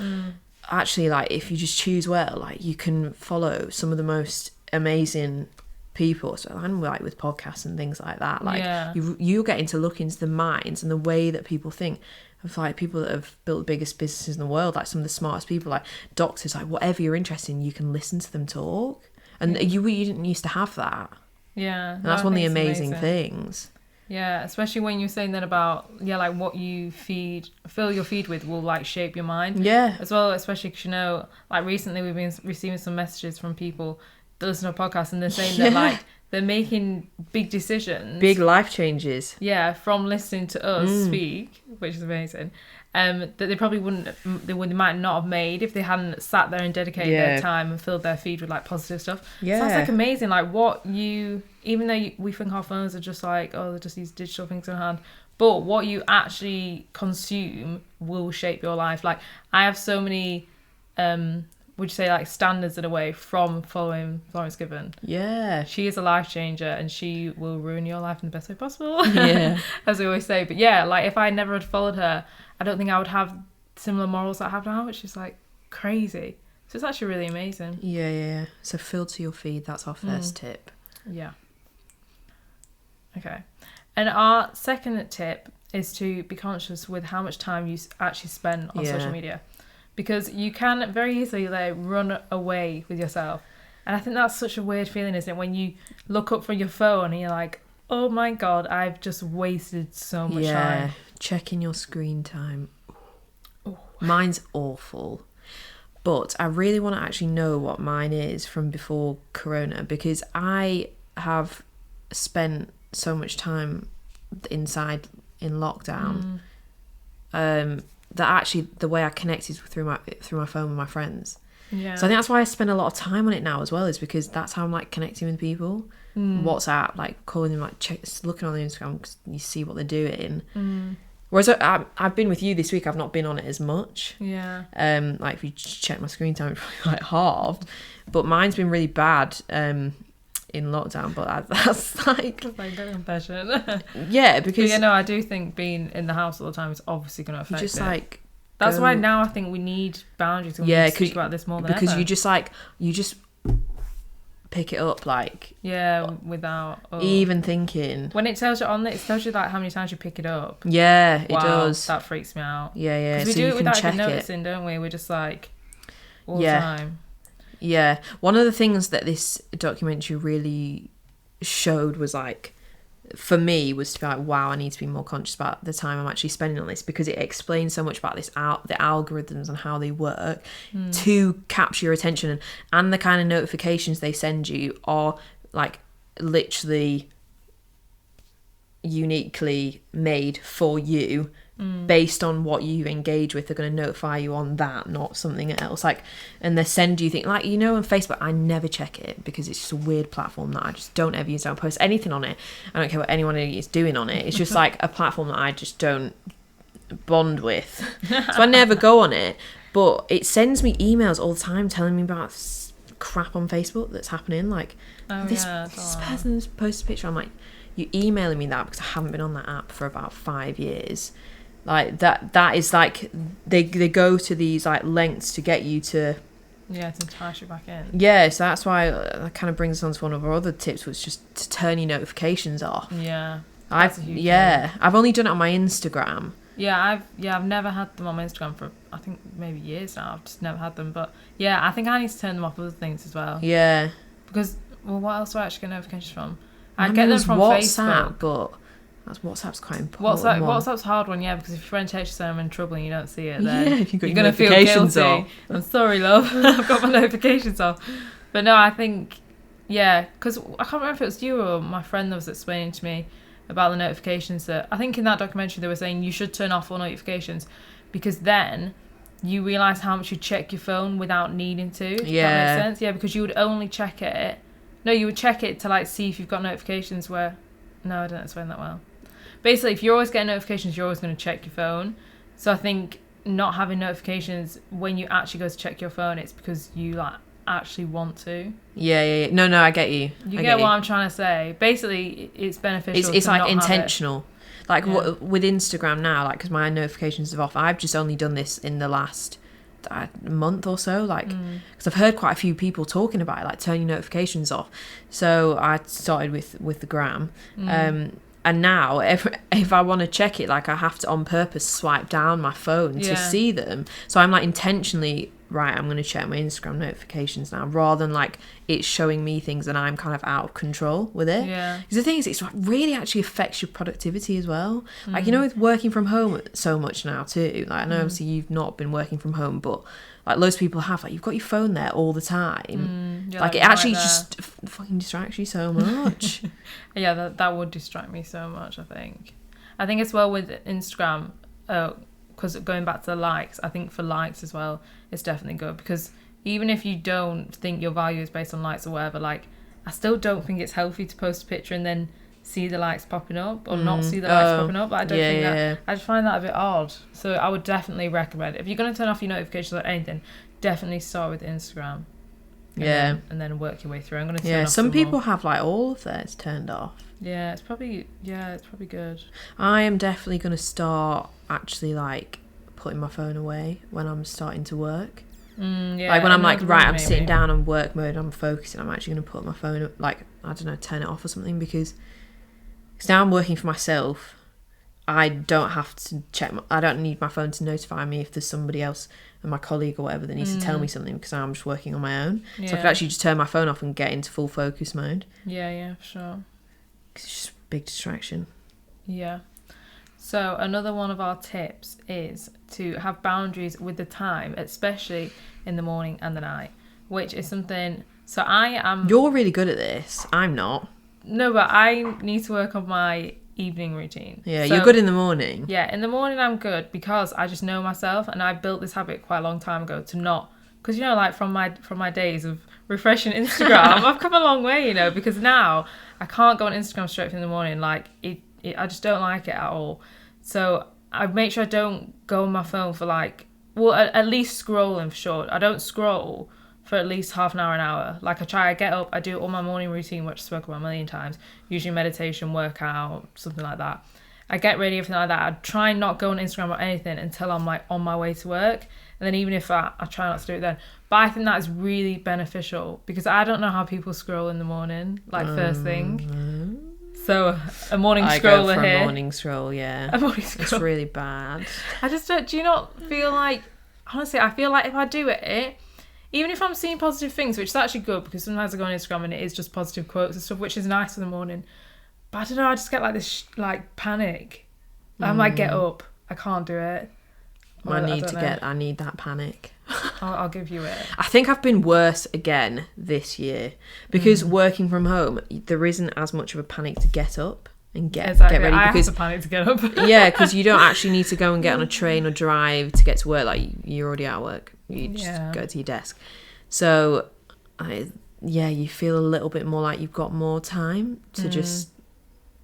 actually, like, if you just choose well, like, you can follow some of the most amazing people. So I'm, like, with podcasts and things like that, like, you're getting to look into the minds and the way that people think of, like, people that have built the biggest businesses in the world, like some of the smartest people, like doctors, like, whatever you're interested in, you can listen to them talk, and you didn't used to have that. And that's one of the amazing things. Yeah, especially when you're saying that about, like, what you fill your feed with will, like, shape your mind. Yeah. As well, especially because, you know, like, recently we've been receiving some messages from people that listen to our podcast, and they're saying that, like, they're making big decisions. Big life changes. Yeah, from listening to us speak, which is amazing. That they probably they might not have made if they hadn't sat there and dedicated their time and filled their feed with, like, positive stuff. Yeah. So that's, like, amazing. Like, even though we think our phones are just like, oh, they're just these digital things in our hand, but what you actually consume will shape your life. Like, I have so many, would you say, like, standards in a way from following Florence Given. Yeah. She is a life changer, and she will ruin your life in the best way possible. Yeah. As we always say. But yeah, like, if I never had followed her, I don't think I would have similar morals that I have now, which is like crazy. So it's actually really amazing. Yeah. So filter your feed. That's our first tip. Yeah. Okay. And our second tip is to be conscious with how much time you actually spend on social media, because you can very easily run away with yourself. And I think that's such a weird feeling, isn't it, when you look up from your phone and you're like, oh my God, I've just wasted so much time. Checking your screen time. Mine's awful. But I really want to actually know what mine is from before Corona, because I have spent so much time inside in lockdown that actually the way I connect is through my phone with my friends. Yeah. So I think that's why I spend a lot of time on it now as well, is because that's how I'm like connecting with people. WhatsApp, like calling them, like looking on the Instagram because you see what they're doing. Whereas I've been with you this week, I've not been on it as much. Yeah. Like if you check my screen time, it's probably like halved. But mine's been really bad in lockdown. But that's like a good confession. Yeah, because I do think being in the house all the time is obviously going to affect just it. Like that's why now I think we need boundaries. And we need to speak about this more than because ever. you just pick it up without even thinking. When it tells you on it tells you like how many times you pick it up. Yeah, it does. That freaks me out. Yeah. Because we do it without even noticing, don't we? We're just like all the time. Yeah. One of the things that this documentary really showed was like, for me, was to be like, wow, I need to be more conscious about the time I'm actually spending on this, because it explains so much about the algorithms and how they work to capture your attention, and the kind of notifications they send you are like literally uniquely made for you. Based on what you engage with, they're going to notify you on that, not something else. Like, and they send you things like, on Facebook, I never check it because it's just a weird platform that I just don't ever use. I don't post anything on it. I don't care what anyone is doing on it. It's just like a platform that I just don't bond with. So I never go on it. But it sends me emails all the time telling me about crap on Facebook that's happening. Like, this person's posted a picture. I'm like, you're emailing me that because I haven't been on that app for about 5 years. Like that is like they go to these like lengths to get you to to entice you back in. Yeah, so that's why that kind of brings us on to one of our other tips, was just to turn your notifications off. Yeah, I've only done it on my Instagram. I've never had them on my Instagram for I think maybe years now. I've just never had them, but I think I need to turn them off other things as well. Yeah, because what else do I actually get notifications from? I get them from WhatsApp, Facebook, but WhatsApp's quite important. WhatsApp's a hard one, because if your friend texts you, I'm in trouble and you don't see it, then if you're going to feel guilty. Off. I'm sorry, love. I've got my notifications off. But no, I think, because I can't remember if it was you or my friend that was explaining to me about the notifications, that I think in that documentary they were saying you should turn off all notifications, because then you realise how much you check your phone without needing to. That makes sense? Yeah, because you would only check it. No, you would check it to like see if you've got notifications where... No, I don't explain that well. Basically, if you're always getting notifications, you're always going to check your phone. So I think not having notifications when you actually go to check your phone, it's because you like actually want to. Yeah. No, I get you. You get what I'm trying to say. Basically, it's beneficial. It's like intentional. Like with Instagram now, like because my notifications are off. I've just only done this in the last month or so, like because I've heard quite a few people talking about it, like turning notifications off. So I started with the gram. And now, if I want to check it, like I have to on purpose swipe down my phone to see them. So I'm like intentionally, right, I'm going to check my Instagram notifications now, rather than like it's showing me things and I'm kind of out of control with it. Yeah. Because the thing is, it really actually affects your productivity as well. Like, with working from home so much now too. Like I know obviously you've not been working from home, but like loads of people have, like you've got your phone there all the time. Like it actually just fucking distracts you so much. Yeah, that would distract me so much, I think. I think as well with Instagram, because going back to the likes, I think for likes as well, it's definitely good, because even if you don't think your value is based on likes or whatever, like I still don't think it's healthy to post a picture and then see the likes popping up or not see the likes popping up. But I don't think that. I just find that a bit odd. So I would definitely recommend it. If you're going to turn off your notifications or anything, definitely start with Instagram. And then work your way through. I'm going to turn off some people have like all of theirs turned off. Yeah, it's probably good. I am definitely going to start actually like putting my phone away when I'm starting to work. Yeah, Like when I'm like, right, I'm maybe. sitting down on work mode, I'm focusing, I'm actually going to put my phone, like, I don't know, turn it off or something, because now I'm working for myself. I don't have to I don't need my phone to notify me if there's somebody else, and my colleague or whatever, that needs to tell me something, because I'm just working on my own. So I could actually just turn my phone off and get into full focus mode. Yeah, for sure. It's just a big distraction. Yeah. So another one of our tips is to have boundaries with the time, especially in the morning and the night, which is something... So I am... You're really good at this. I'm not. No, but I need to work on my evening routine. Yeah, so, you're good in the morning. Yeah, in the morning I'm good because I just know myself, and I built this habit quite a long time ago to not... Because, you know, like from my days of refreshing Instagram, I've come a long way, you know, because now I can't go on Instagram straight from the morning. Like, I just don't like it at all. So I make sure I don't go on my phone for like, well, at least scrolling for sure. I don't scroll for at least half an hour. Like I get up, I do all my morning routine, which I spoke about a million times, usually meditation, workout, something like that. I get ready, everything like that. I try and not go on Instagram or anything until I'm like on my way to work. And then even if I try not to do it then. But I think that is really beneficial because I don't know how people scroll in the morning, like first thing. So a morning scroller here. I go for a morning stroll, yeah. A morning scroll. It's really bad. I just don't, do you not feel like, honestly, I feel like if I do it, even if I'm seeing positive things, which is actually good because sometimes I go on Instagram and it is just positive quotes and stuff, which is nice in the morning. But I don't know, I just get like this panic. I might get up. I can't do it. I need that panic. I'll give you it. I think I've been worse again this year because working from home, there isn't as much of a panic to get up and get ready. I because have a panic to get up. Yeah, because you don't actually need to go and get on a train or drive to get to work. Like you're already at work. You just go to your desk. So, you feel a little bit more like you've got more time to just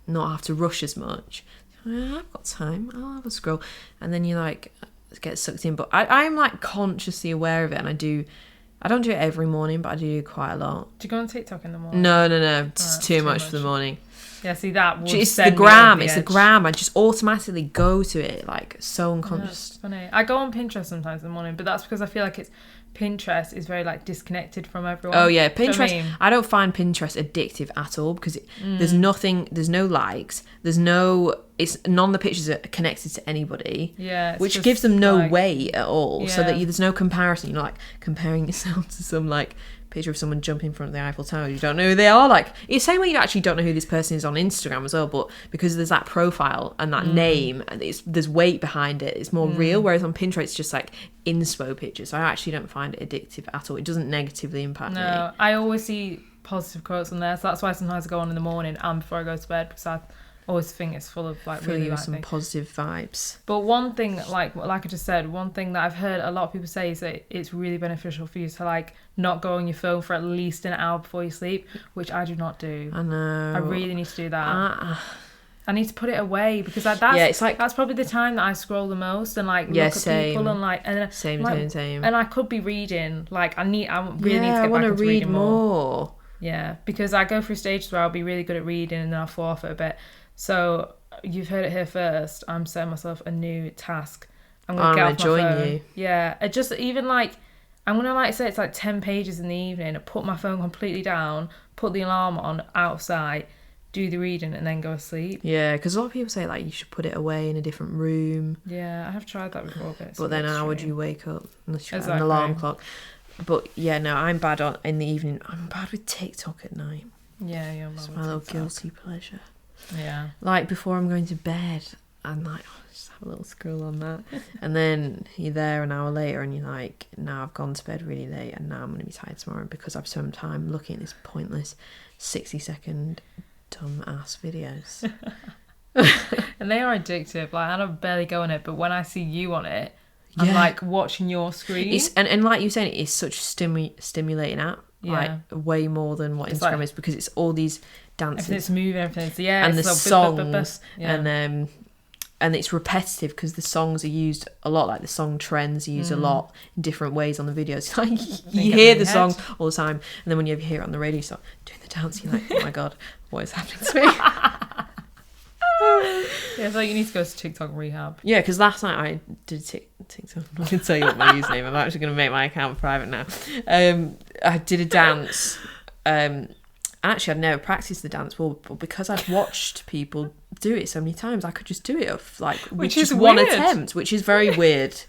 not have to rush as much. I've got time. I'll have a scroll, and then you like get sucked in. But I'm like consciously aware of it, and I don't do it every morning, but I do quite a lot. Do you go on TikTok in the morning? No. It's too much for the morning. Yeah, see that would it's the gram. It's the gram. I just automatically go to it, like so unconscious. That's funny. I go on Pinterest sometimes in the morning, but that's because I feel like Pinterest is very like disconnected from everyone. Oh yeah, Pinterest. You know what I mean? I don't find Pinterest addictive at all because there's nothing. There's no likes. There's no. It's none of the pictures are connected to anybody. Yeah, which gives them no weight at all. So that there's no comparison. You're like comparing yourself to some like picture of someone jumping in front of the Eiffel Tower. You don't know who they are. Like it's the same way you actually don't know who this person is on Instagram as well. But because there's that profile and that name and there's weight behind it, it's more real. Whereas on Pinterest, it's just like inspo pictures. So I actually don't find it addictive at all. It doesn't negatively impact me. No, I always see positive quotes on there. So that's why sometimes I go on in the morning and before I go to bed because I always think it's full of like really with some positive vibes. But one thing, like I just said, one thing that I've heard a lot of people say is that it's really beneficial for you to like not go on your phone for at least an hour before you sleep, which I do not do. I know. I really need to do that. I need to put it away because that's probably the time that I scroll the most and like look at people and like and same. And I could be reading. Like I really need to get back into read reading more. Yeah, because I go through stages where I'll be really good at reading and then I'll fall off it a bit. So you've heard it here first. I'm setting myself a new task. I'm gonna join you. Yeah, it just even like I'm gonna like say it's like 10 pages in the evening. Put my phone completely down. Put the alarm on outside. Do the reading and then go to sleep. Yeah, because a lot of people say like you should put it away in a different room. Yeah, I have tried that before, but then how would you wake up unless you had an alarm clock? But yeah, no, I'm bad in the evening. I'm bad with TikTok at night. Yeah, you're bad. It's my little guilty pleasure. Yeah. Like before I'm going to bed, I'm like, just have a little scroll on that. And then you're there an hour later and you're like, now I've gone to bed really late and now I'm going to be tired tomorrow because I've spent time looking at this pointless 60-second dumb ass videos. And they are addictive. Like I don't barely go on it, but when I see you on it, I'm like watching your screen. And like you saying, it's such a stimulating app. Like way more than what Instagram is because it's all these dances. Everything's moving, everything's and the songs and it's repetitive because the songs are used a lot. Like the song trends are used a lot in different ways on the videos. Like you hear the song all the time, and then when you hear it on the radio, you start doing the dance. You're like, oh my god, what is happening to me? Yeah, it's like you need to go to TikTok rehab. Yeah, because last night I did TikTok. I'm not going to tell you what my username. I'm actually going to make my account private now. I did a dance. Actually, I'd never practiced the dance before, but because I'd watched people do it so many times, I could just do it with just one attempt, which is very weird.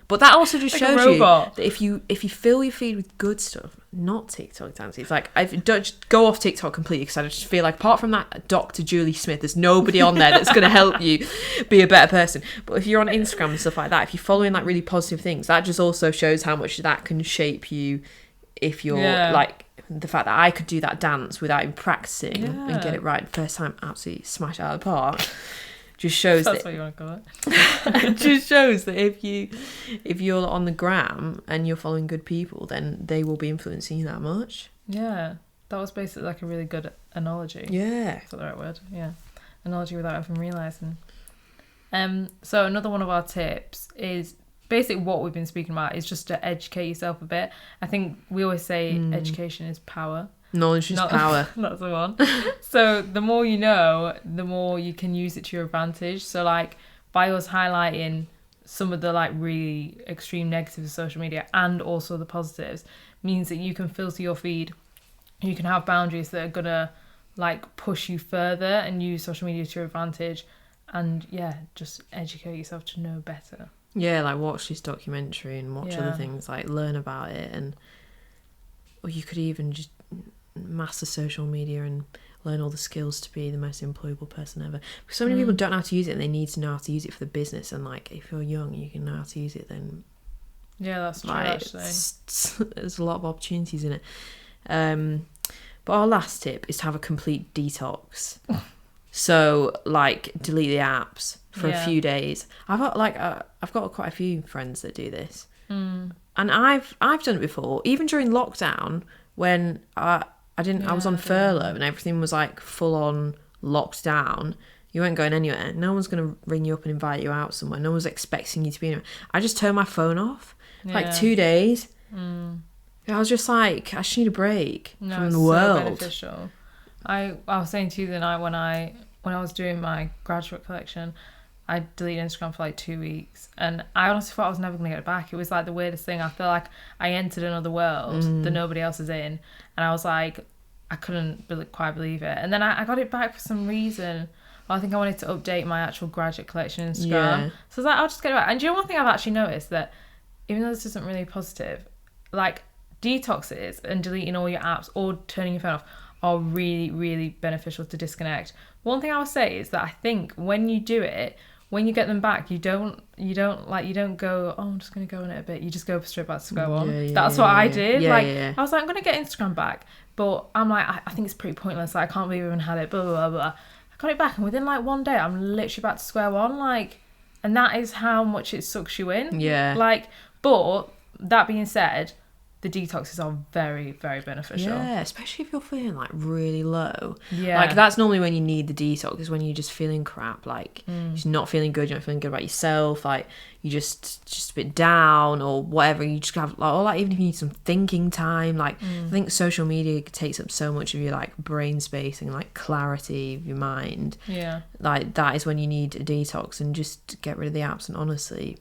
But that also just shows you that if you fill your feed with good stuff, not TikTok dances. It's like, I don't just go off TikTok completely, because I just feel like apart from that Dr. Julie Smith, there's nobody on there that's going to help you be a better person. But if you're on Instagram and stuff like that, if you're following like really positive things, that just also shows how much that can shape you. If you're like, the fact that I could do that dance without even practicing and get it right the first time, absolutely smash it out of the park. Just shows that's what you want to call it. It just shows that if you're on the gram and you're following good people, then they will be influencing you that much. Yeah, that was basically like a really good analogy. Yeah, is that the right word? Yeah, analogy without even realizing. So another one of our tips is basically what we've been speaking about is just to educate yourself a bit. I think we always say education is power. Knowledge is power. That's the one. So the more you know, the more you can use it to your advantage. So like by us highlighting some of the like really extreme negatives of social media and also the positives means that you can filter your feed. You can have boundaries that are gonna like push you further and use social media to your advantage, and just educate yourself to know better. Yeah, like watch this documentary and watch other things, like learn about it, or you could even just master social media and learn all the skills to be the most employable person ever. Because so many people don't know how to use it, and they need to know how to use it for the business. And like, if you're young, you can know how to use it. Then that's true. Like, actually, there's a lot of opportunities in it. But our last tip is to have a complete detox. So like, delete the apps for a few days. I've got quite a few friends that do this, and I've done it before, even during lockdown when I was on furlough and everything was like full on locked down. You weren't going anywhere. No one's going to ring you up and invite you out somewhere. No one's expecting you to be anywhere. I just turned my phone off like 2 days. I was just like, I just need a break from the world. So beneficial. I was saying to you the night when I was doing my graduate collection, I deleted Instagram for like 2 weeks, and I honestly thought I was never going to get it back. It was like the weirdest thing. I feel like I entered another world that nobody else is in, and I was like, I couldn't quite believe it. And then I got it back for some reason. I think I wanted to update my actual graduate collection Instagram. Yeah. So I was like, I'll just get it back. And do you know one thing I've actually noticed, that even though this isn't really positive, like detoxes and deleting all your apps or turning your phone off are really, really beneficial to disconnect. One thing I would say is that I think when you do it, when you get them back, you don't go, oh, I'm just going to go on it a bit. You just go straight back to square one. That's what I did. I was like, I'm going to get Instagram back. But I'm like, I think it's pretty pointless. Like, I can't believe I even had it, blah, blah, blah, blah. I got it back, and within like 1 day, I'm literally back to square one. Like, and that is how much it sucks you in. Yeah. Like, but that being said, the detoxes are very, very beneficial. Yeah, especially if you're feeling like really low. Yeah. Like that's normally when you need the detox, is when you're just feeling crap. Like you're just not feeling good, you're not feeling good about yourself, like you just a bit down or whatever. You just have like, or like even if you need some thinking time, like I think social media takes up so much of your like brain space and like clarity of your mind. Yeah. Like that is when you need a detox, and just get rid of the apps, and honestly,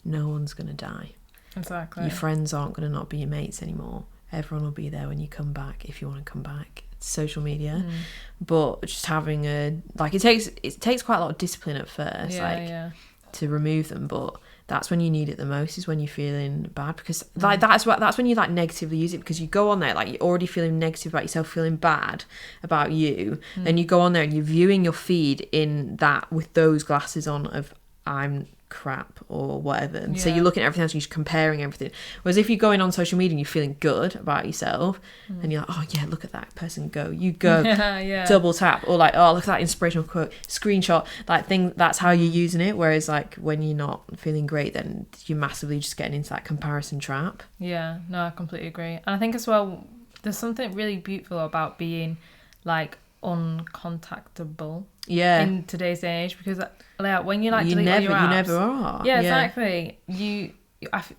no one's gonna die. Exactly. Your friends aren't going to not be your mates anymore. Everyone will be there when you come back, if you want to come back. It's social media, but just having it takes quite a lot of discipline at first, to remove them. But that's when you need it the most, is when you're feeling bad, because like that's when you like negatively use it, because you go on there like you're already feeling negative about yourself, feeling bad about you. Then you go on there and you're viewing your feed in that with those glasses on of I'm crap or whatever, and so you're looking at everything else and you're comparing everything. Whereas if you're going on social media and you're feeling good about yourself, and you're like, oh yeah, look at that person go, you go double tap, or like, oh look at that inspirational quote, screenshot, like thing. That's how you're using it. Whereas like when you're not feeling great, then you're massively just getting into that comparison trap. Yeah, no, I completely agree. And I think as well, there's something really beautiful about being like uncontactable in today's day and age, because like when you like delete all your apps, you never are. Yeah, exactly.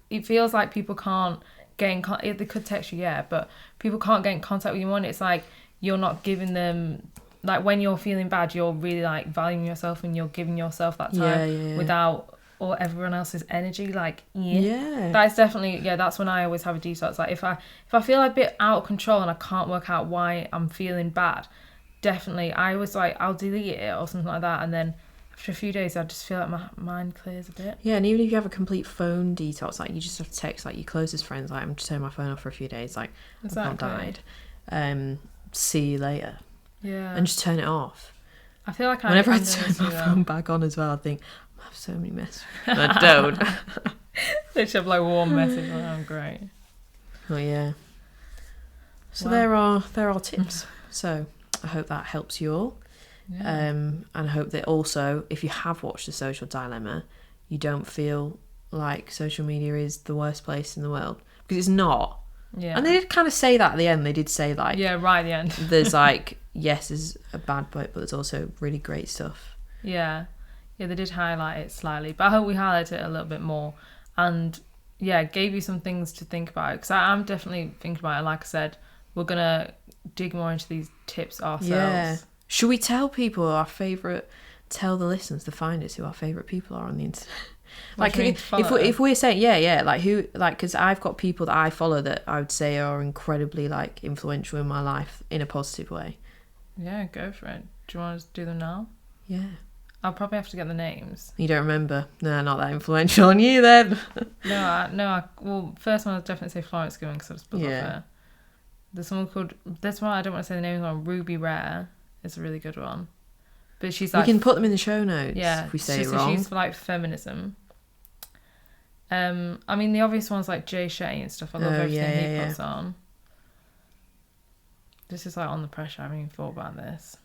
It feels like people can't get in contact. They could text you, but people can't get in contact with you. It's like you're not giving them like when you're feeling bad, you're really like valuing yourself and you're giving yourself that time without or everyone else's energy. Like that's definitely that's when I always have a detox. Like if I feel a bit out of control and I can't work out why I'm feeling bad, definitely I always like I'll delete it or something like that, and then after a few days I just feel like my mind clears a bit. Yeah, and even if you have a complete phone detox, like you just have to text like your closest friends, like I'm just turning my phone off for a few days, like I've not died, see you later, and just turn it off. I feel like whenever I turn my phone back on as well, I think I have so many messages. I don't. They should have like one message. Oh, I'm great. Oh yeah. So there are tips. So I hope that helps you all. Yeah. And I hope that also, if you have watched The Social Dilemma, you don't feel like social media is the worst place in the world, because it's not. Yeah. And they did kind of say that at the end. They did say like, right at the end. There's like, yes, there's a bad bit, but there's also really great stuff. Yeah, they did highlight it slightly, but I hope we highlighted it a little bit more, and gave you some things to think about, because I'm definitely thinking about it. Like I said, we're gonna dig more into these tips ourselves. Yeah. Should we tell people tell the listeners, the finders, who our favourite people are on the internet? Like if we're saying like who, like, because I've got people that I follow that I would say are incredibly like influential in my life in a positive way. Yeah, go for it. Do you want to do them now? Yeah. I'll probably have to get the names. You don't remember? No, not that influential on you then. Well, first one I'd definitely say Florence Given, because I just booked off her. There's someone called, this one I don't want to say the name of, Ruby Rare. It's a really good one. But she's like... We can put them in the show notes if we say it wrong. She's for like feminism. I mean, the obvious ones like Jay Shetty and stuff. I love everything he puts on. This is like on the pressure. I haven't even thought about this.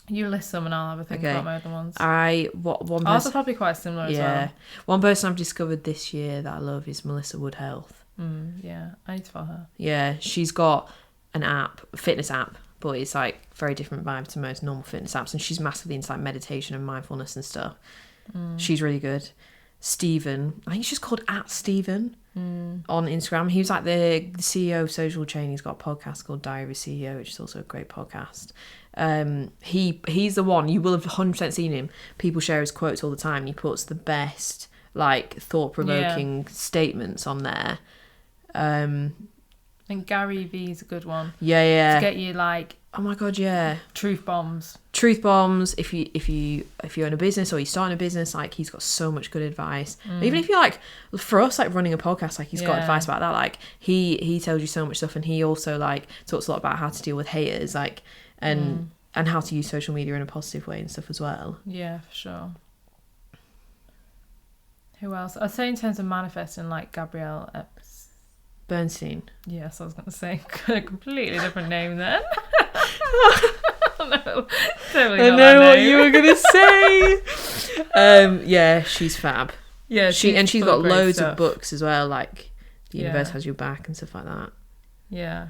You list them and I'll have a think about my other ones. One ours are probably quite similar as well. One person I've discovered this year that I love is Melissa Wood Health. I need to follow her. Yeah, she's got an app, a fitness app, but it's like very different vibe to most normal fitness apps, and she's massively into like meditation and mindfulness and stuff. She's really good. Stephen, I think she's called @Stephen on Instagram. He was like the CEO of Social Chain. He's got a podcast called Diary of a CEO, which is also a great podcast. He's the one, you will have 100% seen him. People share his quotes all the time. He puts the best like thought-provoking statements on there. I think Gary Vee is a good one. To get you like, oh my god, truth bombs. If you own a business or you're starting a business, like he's got so much good advice. Even if you're like, for us, like running a podcast, like he's got advice about that. Like he tells you so much stuff, and he also like talks a lot about how to deal with haters, like and how to use social media in a positive way and stuff as well. Yeah, for sure. Who else? I'd say in terms of manifesting, like Gabrielle Bernstein. Yes, I was going to say a completely different name then. No, totally I know what you were going to say. She's fab. Yeah, she's got loads of books as well, like The Universe Has Your Back and stuff like that. Yeah.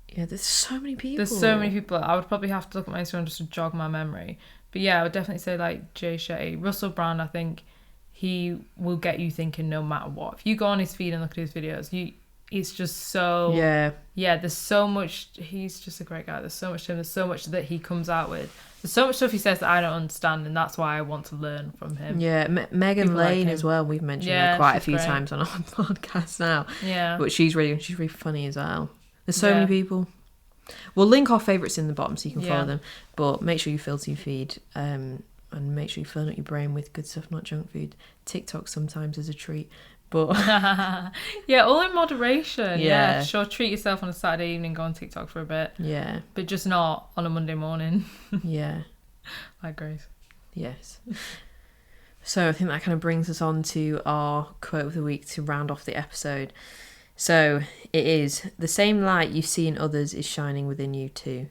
Yeah, there's so many people. There's so many people. I would probably have to look at my Instagram just to jog my memory. But yeah, I would definitely say like Jay Shetty. Russell Brand, I think he will get you thinking no matter what. If you go on his feed and look at his videos, it's just so... there's so much... He's just a great guy. There's so much to him. There's so much that he comes out with. There's so much stuff he says that I don't understand, and that's why I want to learn from him. Yeah, Megan Lane as well. We've mentioned her quite a few times on our podcast now. Yeah. But she's really funny as well. There's so many people. We'll link our favourites in the bottom so you can follow them. But make sure you filter your feed. And make sure you fill up your brain with good stuff, not junk food. TikTok sometimes is a treat, but all in moderation. Yeah, sure. Treat yourself on a Saturday evening, go on TikTok for a bit. Yeah, but just not on a Monday morning. Like Grace. Yes. So I think that kind of brings us on to our quote of the week to round off the episode. So it is, the same light you see in others is shining within you too.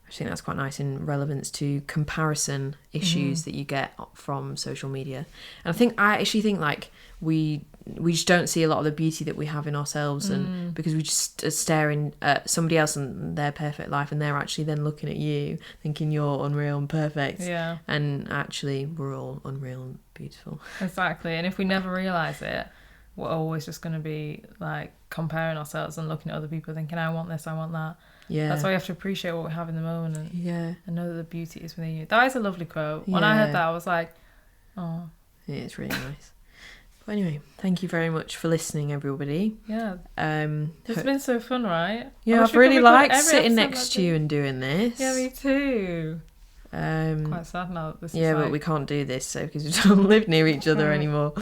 I think that's quite nice in relevance to comparison issues that you get from social media. And I actually think like we just don't see a lot of the beauty that we have in ourselves, and because we just are staring at somebody else and their perfect life, and they're actually then looking at you thinking you're unreal and perfect. Yeah. And actually we're all unreal and beautiful. Exactly. And if we never realise it, we're always just going to be like comparing ourselves and looking at other people thinking, I want this, I want that. Yeah. That's why you have to appreciate what we have in the moment. Yeah. And know that the beauty is within you. That is a lovely quote. When I heard that, I was like, oh. Yeah, it's really nice. But anyway, thank you very much for listening, everybody. Yeah. It's been so fun, right? Yeah, I've really liked sitting next to you and doing this. Yeah, me too. Quite sad now that this is but we can't do this because we don't live near each other anymore.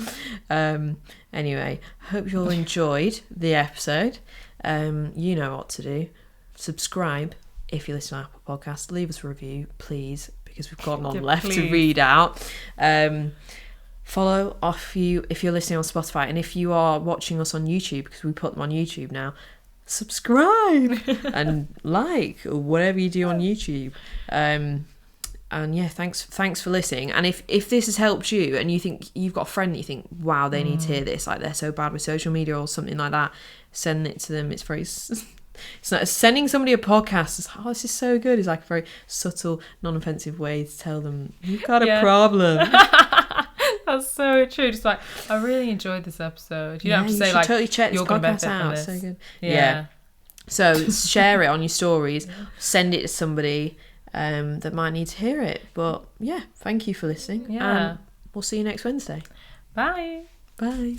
Anyway, hope you all enjoyed the episode. You know what to do. Subscribe if you listen to Apple Podcasts. Leave us a review, please, because we've got none left to read out. Follow if you're listening on Spotify, and if you are watching us on YouTube, because we put them on YouTube now, subscribe and like, or whatever you do on YouTube. And yeah, thanks for listening. And if this has helped you, and you think you've got a friend that you think, wow, they need to hear this, like they're so bad with social media or something like that, send it to them. It's very, it's not sending somebody a podcast. It's, oh, this is so good. It's like a very subtle, non-offensive way to tell them you've got a problem. That's so true. Just like, I really enjoyed this episode. You don't have to say like, totally check you're going to benefit from this. So good. Yeah. So share it on your stories. Send it to somebody that might need to hear it. But yeah, thank you for listening. Yeah. And we'll see you next Wednesday. Bye. Bye.